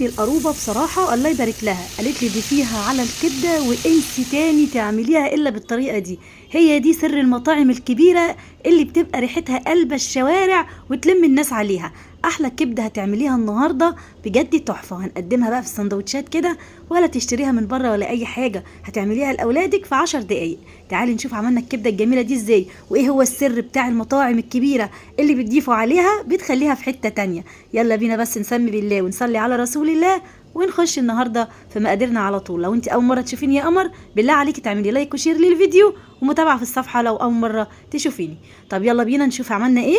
بصي القروبه بصراحه الله يبارك لها، قالت لي ضيفيها على الكبده وانسي تاني تعمليها الا بالطريقه دي. هي دي سر المطاعم الكبيره اللي بتبقى ريحتها قلب الشوارع وتلم الناس عليها. احلى كبده هتعمليها النهارده بجد تحفه، هنقدمها بقى في السندوتشات كده، ولا تشتريها من بره ولا اي حاجه، هتعمليها لاولادك في 10 دقايق. تعالي نشوف عملنا الكبده الجميله دي ازاي، وايه هو السر بتاع المطاعم الكبيره اللي بتضيفوا عليها بتخليها في حته تانية. يلا بينا بس نسمي بالله ونصلي على رسول الله ونخش النهارده في مقاديرنا على طول. لو انت اول مره تشوفيني يا قمر بالله عليكي تعملي لايك وشير للفيديو ومتابعه في الصفحه لو اول مره تشوفيني. طب يلا بينا نشوف عملنا ايه.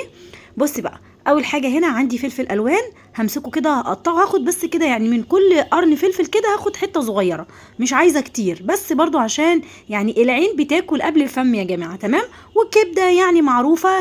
بصي بقى، اول حاجه هنا عندي فلفل الوان، همسكه كده هقطعه، هاخد بس كده يعني من كل قرن فلفل كده هاخد حته صغيره، مش عايزه كتير، بس برضو عشان يعني العين بتاكل قبل الفم يا جماعه، تمام. والكبده يعني معروفه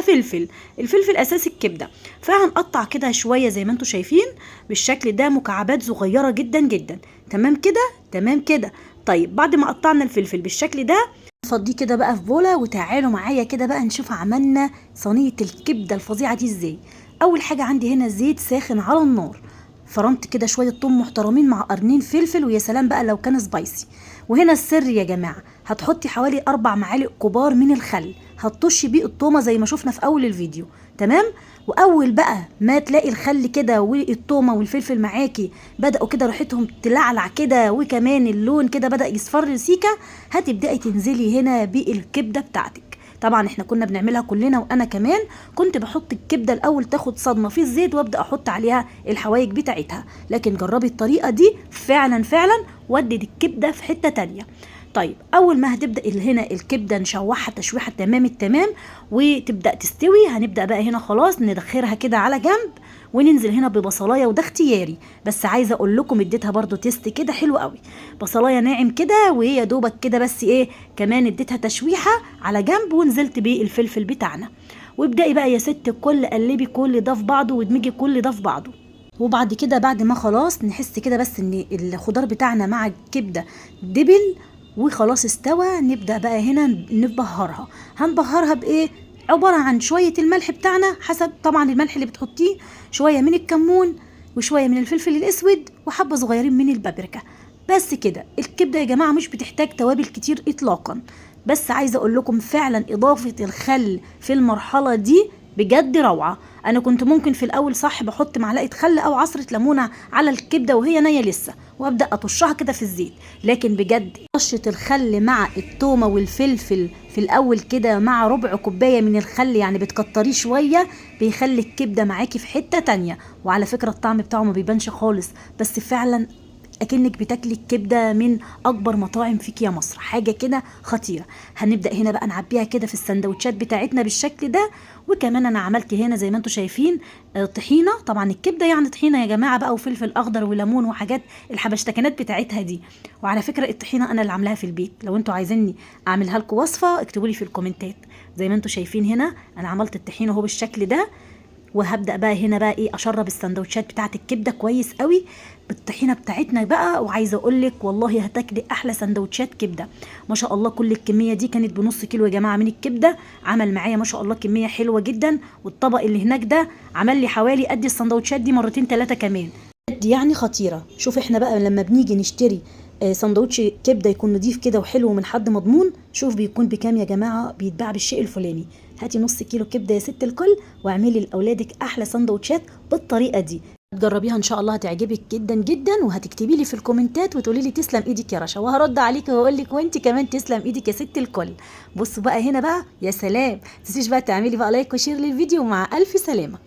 الفلفل اساس الكبده، فهنقطع كده شويه زي ما انتم شايفين بالشكل ده مكعبات صغيره جدا جدا. تمام كده تمام كده. طيب بعد ما قطعنا الفلفل بالشكل ده نفضيه كده بقى في بوله، وتعالوا معايا كده بقى نشوف عملنا صينيه الكبده الفظيعه دي ازاي. اول حاجه عندي هنا زيت ساخن على النار، فرمت كده شويه ثوم محترمين مع قرنين فلفل، ويا سلام بقى لو كان سبايسي. وهنا السر يا جماعه، هتحطي حوالي 4 معالق كبار من الخل، هتطشي بيه الطومه زي ما شفنا في اول الفيديو، تمام. واول بقى ما تلاقي الخل كده والطومه والفلفل معاكي بداوا كده ريحتهم تلعلع كده، وكمان اللون كده بدا يصفر سيكه، هتبداي تنزلي هنا بالكبده بتاعتك. طبعا احنا كنا بنعملها كلنا، وانا كمان كنت بحط الكبده الاول تاخد صدمه في الزيت وابدا احط عليها الحوايج بتاعتها، لكن جربي الطريقه دي فعلا فعلا ودت الكبده في حته تانية. طيب اول ما هتبدا هنا الكبده نشوحها تشويحه تمام التمام وتبدا تستوي، هنبدا بقى هنا خلاص ندخرها كده على جنب، وننزل هنا ببصلايه، وده اختياري، بس عايزه اقول لكم اديتها برده تيست كده حلو قوي، بصلايه ناعم كده وهي دوبك كده، بس ايه كمان اديتها تشويحه على جنب، ونزلت بالفلفل بتاعنا. وابداي بقى يا ست الكل قلبي كل ده في بعضه وادمجي كل ده في بعضه. وبعد كده بعد ما خلاص نحس كده بس ان الخضار بتاعنا مع الكبده دبل وخلاص استوى، نبدأ بقى هنا نبهرها. هنبهرها بإيه؟ عبارة عن شوية الملح بتاعنا حسب طبعا الملح اللي بتحطيه، شوية من الكمون وشوية من الفلفل الأسود وحبة صغيرين من البابريكا، بس كده. الكبدة يا جماعة مش بتحتاج توابل كتير إطلاقا، بس عايزة أقول لكم فعلا إضافة الخل في المرحلة دي بجد روعة. انا كنت ممكن في الاول صح بحط معلقه خل او عصره ليمونه على الكبده وهي نيه لسه وابدا اطشها كده في الزيت، لكن بجد طشه الخل مع التومه والفلفل في الاول كده مع ربع كوبايه من الخل، يعني بتكتريه شويه، بيخلي الكبده معاكي في حته تانية. وعلى فكره الطعم بتاعه ما بيبانش خالص، بس فعلا اكنك بتاكلي الكبده من اكبر مطاعم فيك يا مصر، حاجه كده خطيره. هنبدا هنا بقى نعبيها كده في السندوتشات بتاعتنا بالشكل ده. وكمان انا عملت هنا زي ما انتم شايفين طحينه، طبعا الكبده يعني طحينه يا جماعه بقى، وفلفل اخضر وليمون وحاجات الحبشتكنات بتاعتها دي. وعلى فكره الطحينه انا اللي عاملاها في البيت، لو انتم عايزيني اعملها لكم وصفه اكتبوا لي في الكومنتات. زي ما انتم شايفين هنا انا عملت الطحينه اهو بالشكل ده، وهبدا بقى هنا بقى ايه اشرب السندوتشات بتاعت الكبده كويس قوي بالطحينه بتاعتنا بقى. وعايزه اقول لك والله هتاكلي احلى سندوتشات كبده ما شاء الله. كل الكميه دي كانت بنص كيلو يا جماعه من الكبده، عمل معايا ما شاء الله كميه حلوه جدا. والطبق اللي هناك ده عمل لي حوالي قد السندوتشات دي مرتين 3 كمان، قد يعني خطيره. شوف احنا بقى لما بنيجي نشتري سندوتش كبده يكون نضيف كده وحلو من حد مضمون، شوف بيكون بكام يا جماعه، بيتباع بالشيء الفلاني. هاتي نص كيلو كبده يا ست الكل واعملي لاولادك احلى سندوتشات بالطريقه دي. تجربيها ان شاء الله هتعجبك جدا جدا، وهتكتبي لي في الكومنتات وتقولي لي تسلم ايدك يا رشا، وهرد عليك واقول لك وانت كمان تسلم ايدك يا ست الكل. بصوا بقى هنا بقى يا سلام، تنسيش بقى تعملي بقى لايك وشير للفيديو، مع الف سلامه.